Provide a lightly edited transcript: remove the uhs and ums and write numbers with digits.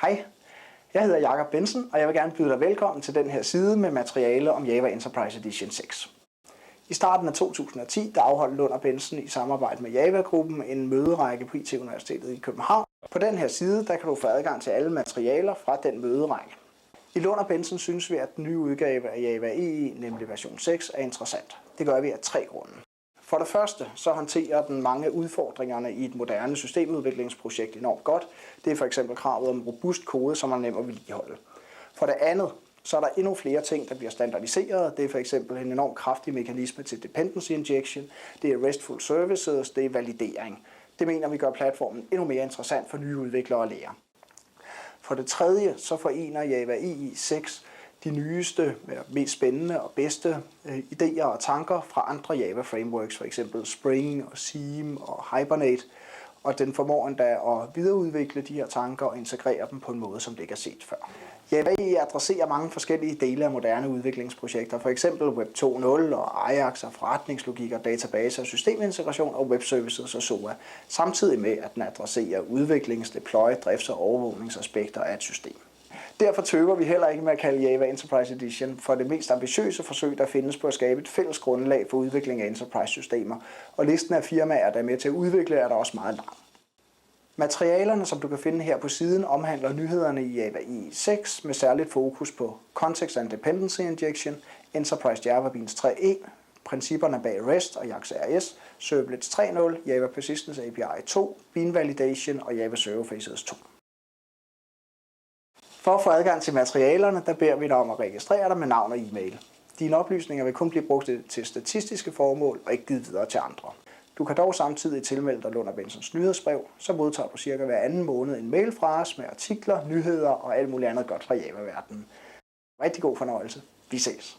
Hej, jeg hedder Jakob Bensen, og jeg vil gerne byde dig velkommen til den her side med materiale om Java Enterprise Edition 6. I starten af 2010 der afholdt Lund & Bentzen i samarbejde med Java-gruppen en møderække på IT-universitetet i København. På den her side der kan du få adgang til alle materialer fra den møderække. I Lund & Bentzen synes vi, at den nye udgave af Java EE, nemlig version 6, er interessant. Det gør vi af 3 grunde. For det første så håndterer den mange udfordringerne i et moderne systemudviklingsprojekt enormt godt. Det er f.eks. kravet om robust kode, som er nem at vedligeholde. For det andet så er der endnu flere ting, der bliver standardiseret. Det er f.eks. en enormt kraftig mekanisme til dependency injection, det er RESTful services, det er validering. Det mener vi gør platformen endnu mere interessant for nye udviklere at lære. For det tredje så forener Java EE 6 de nyeste, mest spændende og bedste idéer og tanker fra andre Java frameworks, f.eks. Spring og Seam og Hibernate, og den formår endda at videreudvikle de her tanker og integrere dem på en måde, som det ikke er set før. Java EE adresserer mange forskellige dele af moderne udviklingsprojekter, f.eks. Web 2.0 og Ajax og forretningslogik og database og systemintegration og web services og SOA, samtidig med at den adresserer udviklings-, deploy-, drifts- og overvågningsaspekter af et system. Derfor tøver vi heller ikke med at kalde Java Enterprise Edition for det mest ambitiøse forsøg, der findes på at skabe et fælles grundlag for udvikling af enterprise-systemer, og listen af firmaer, der er med til at udvikle, er der også meget lang. Materialerne, som du kan finde her på siden, omhandler nyhederne i Java EE 6 med særligt fokus på Context and Dependency Injection, Enterprise Java Beans 3.1, principperne bag REST og JAX RS, Servlets 3.0, Java Persistence API 2, Bean Validation og Java Server Faces 2. For at få adgang til materialerne, der beder vi dig om at registrere dig med navn og e-mail. Dine oplysninger vil kun blive brugt til statistiske formål og ikke givet videre til andre. Du kan dog samtidig tilmelde dig Lund & Bentzens nyhedsbrev, så modtager du cirka hver anden måned en mail fra os med artikler, nyheder og alt muligt andet godt fra Java-verdenen. Rigtig god fornøjelse. Vi ses.